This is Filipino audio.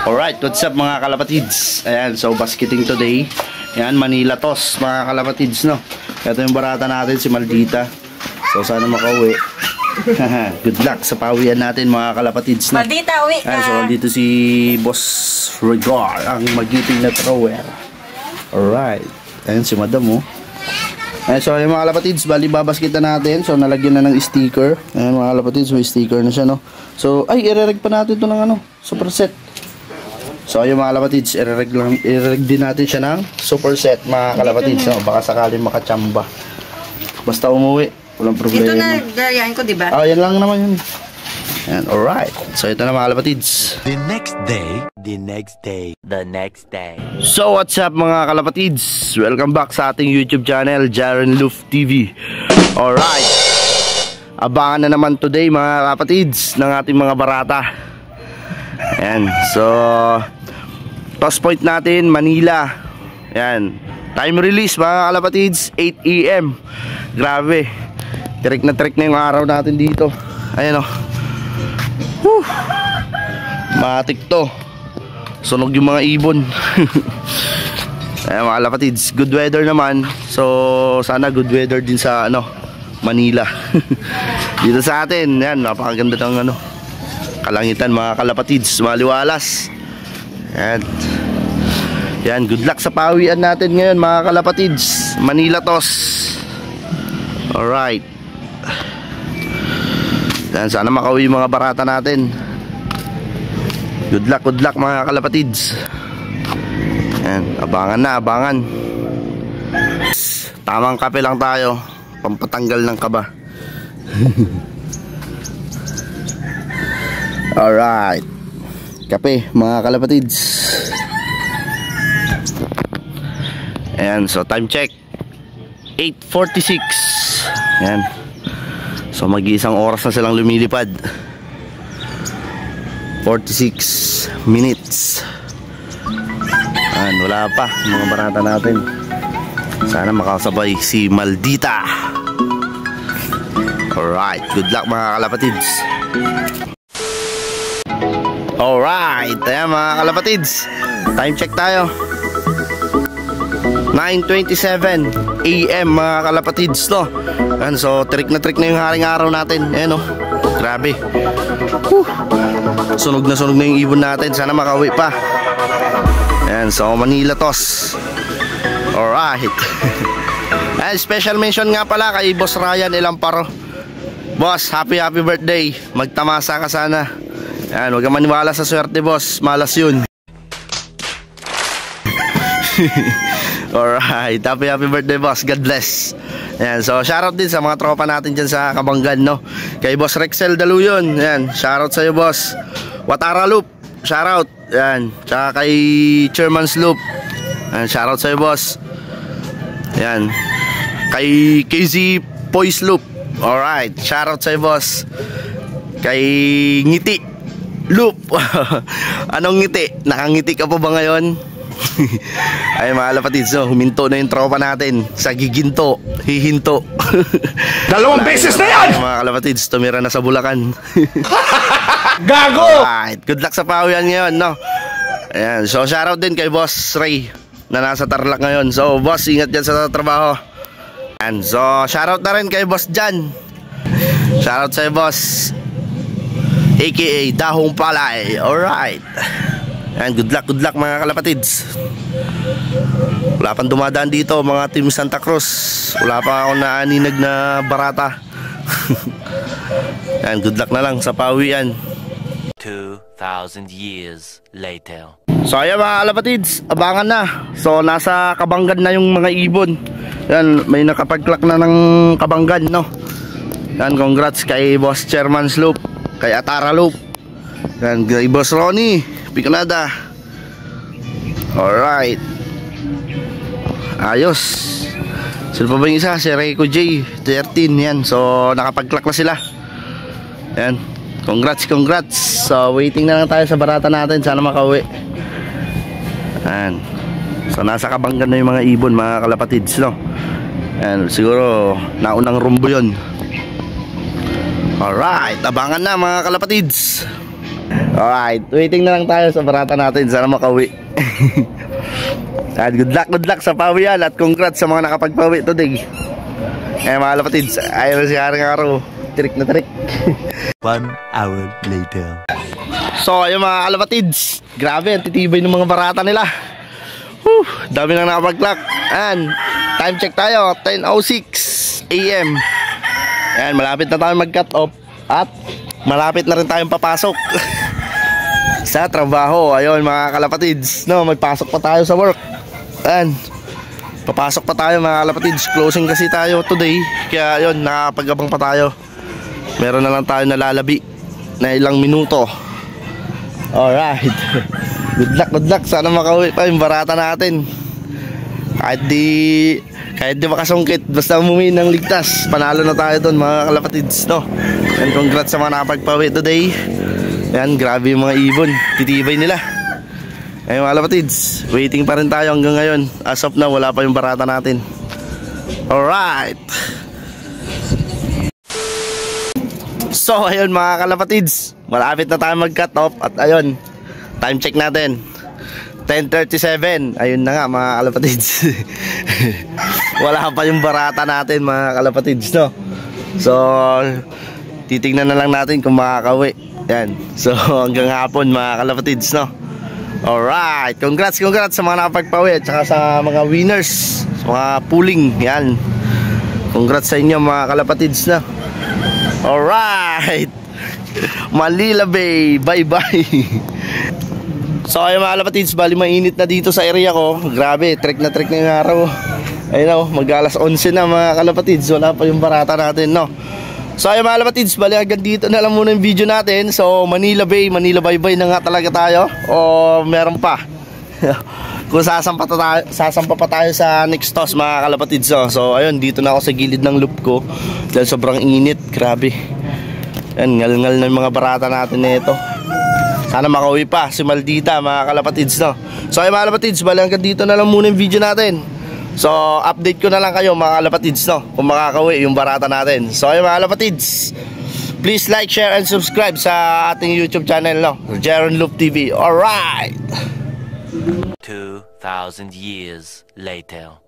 Alright, what's up mga kalapatids? Ayan, so basketing today. Ayan, Manila toss mga kalapatids, no? Ito yung barata natin, si Maldita. So sana makauwi. Good luck sa pawian natin mga kalapatids, no? Maldita, uwi ka! Ayan, so dito si Boss Regar, ang magiting na thrower. Alright. Ayan si Madam, oh. Ayan, so yung mga kalapatids, bali babasketan natin. So nalagyan na ng sticker. Ayan mga kalapatids, may sticker na siya, no? So, ay, irereg pa natin ito ng ano, superset. So ayun mga kalapatids, irereg din natin siya ng superset mga kalapatids. So baka sakaling makachamba. Basta umuwi, walang problema. Ito na gayahin ko, diba? Ah, yan lang naman yun. Ayan, alright. So ito na mga kalapatids. The next day, the next day, the next day. So what's up mga kalapatids? Welcome back sa ating YouTube channel, Jaren Loof TV. Alright. Abangan na naman today mga kalapatids ng ating mga barata. Ayan, so toss point natin, Manila. Ayan, time release mga kalapatids, 8 AM. Grabe, trick na yung araw natin dito. Ayan, o. Whew. Matik to. Sunog yung mga ibon. Ayan mga kalapatids, good weather naman. So sana good weather din sa ano, Manila. Dito sa atin, ayan, napakaganda ng ano, kalangitan mga kalapatids, maliwalas. Ayan. Yan, good luck sa pawian natin ngayon mga kalapatids. Manila toss. Alright. Yan, sana makauwi yung mga barata natin. Good luck mga kalapatids. Yan, abangan na, abangan. Tamang kape lang tayo, pampatanggal ng kaba. Alright, kape mga kalapatids. Ayan, so time check 8:46. Ayan, so mag-iisang oras na silang lumilipad. 46 minutes. Ayan, wala pa mga barata natin. Sana makasabay si Maldita. Alright, good luck mga kalapatids. Alright, ayan mga kalapatids, time check tayo, 9:27 AM mga kalapatids, no? Ayan, so trick na yung haring araw natin. Ayan, oh, grabe. Sunog na yung ibon natin, sana makauwi pa. Ayan, so Manila toss. Alright. Ayan, special mention nga pala kay Boss Ryan Elamparo. Boss, happy birthday. Magtamasa ka sana. Ayan, huwag kang maniwala sa swerte, boss. Malas yun. Alright, happy birthday, boss. God bless. Ayan, so shoutout din sa mga tropa natin dyan sa Kabanggan, no? Kay Boss Rexel Daluyon. Ayan, shoutout sa'yo, boss. Watara Loop, shoutout. Ayan, tsaka kay Chairman's Loop. Ayan, shoutout sa'yo, boss. Ayan, kay KZ Poise Loop. Alright, shoutout sa'yo, boss. Kay Ngiti Loop. Anong ngiti? Nakangiti ka pa ba ngayon? Ay mga kalapatids, so, huminto na yung tropa natin sa giginto, hihinto. 2 beses na yan! Mga kalapatids, tumira na sa Bulacan. Gago! Alright, good luck sa pawian ngayon, no? Ayan, so shoutout din kay Boss Ray na nasa Tarlac ngayon. So boss, ingat dyan sa trabaho. And so shoutout na rin kay Boss Jan. Shoutout sa'yo, boss, aka Dahong Palay. Alright. And good luck mga kalapatids. Wala pang dumadaan dito mga team Santa Cruz. Wala pa akong naaninag na barata. And good luck na lang sa pawian. 2,000 years later. So ayan mga kalapatids, abangan na. So nasa Kabanggan na yung mga ibon. Yan, may nakapag-clock na ng Kabanggan, no? Yan, congrats kay Boss Chairman's Loop, kay Atara Loop, yan, kay Boss Ronnie Picanada. Alright, ayos. Sino pa ba yung isa? Si Reiko J 13. Yan, so nakapag-clock na sila. Yan, congrats. So waiting na lang tayo sa barata natin, sana makauwi. Yan, so nasa Kabanggan na yung mga ibon mga kalapatids, no? Yan, siguro naunang rumbo yun. Alright, abangan na mga kalapatids. Alright, waiting na lang tayo sa barata natin. Sana makauwi. At good luck sa pawian. At congrats sa mga nakapagpawi today. Mga kalapatids, ayun si Haring Araw. Trick na trick. 1 hour later. So ayun mga kalapatids, grabe ang titibay ng mga barata nila. Dami nang nakapag-clock. And time check tayo, 10:06 AM. Ayan, malapit na tayo mag-cut off. At malapit na rin tayong papasok sa trabaho. Ayun mga kalapatids, no, magpasok pa tayo sa work. Ayan, papasok pa tayo mga kalapatids. Closing kasi tayo today. Kaya ayun, nakapag-abang pa tayo. Meron na lang tayo nalalabi na ilang minuto. Alright. Good luck. Sana makauwi pa yung barata natin. Kahit di makasungkit, basta umuwi ng ligtas, panalo na tayo doon mga kalapatids, no? And congrats sa mga nakapagpawi today. Yan, grabe yung mga ibon. Titibay nila. Ayun mga kalapatids, waiting pa rin tayo hanggang ngayon. As of now, wala pa yung barata natin. Alright. So ayun mga kalapatids, malapit na tayo mag-cut off. At ayun, time check natin, 10:37. Ayun na nga mga kalapatids. Wala pa yung barata natin mga kalapatids, no? So titignan na lang natin kung makakauwi. Yan, so hanggang hapon mga kalapatids, no? Alright, congrats sa mga nakapagpawi. At saka sa mga winners, sa mga pooling. Yan, congrats sa inyo mga kalapatids, no? Alright, Manila Bay, bye bye. So ayun mga kalapatids, bali mainit na dito sa area ko. Grabe, trek na yung araw. Ayun o, mag-alas 11 na mga kalapatids. Wala pa yung barata natin, no? So ayun mga kalapatids, bali hanggang dito na lang muna yung video natin. So Manila Bay, Manila bye bye na nga talaga tayo. O meron pa. Kung sasampa pa tayo sa next toss mga kalapatids, oh. So ayun, dito na ako sa gilid ng loop ko dahil sobrang init, grabe. Yan, ngal-ngal na yung mga barata natin nito. Sana makauwi pa si Maldita mga kalapatids, no? So ayun mga kalapatids, bali hanggang dito na lang muna yung video natin. So update ko na lang kayo mga kalapatids, no, kung makakauwi yung barata natin. So ayun mga kalapatids, please like, share, and subscribe sa ating YouTube channel, no? Jaron Loop TV. Alright, 2,000 years later.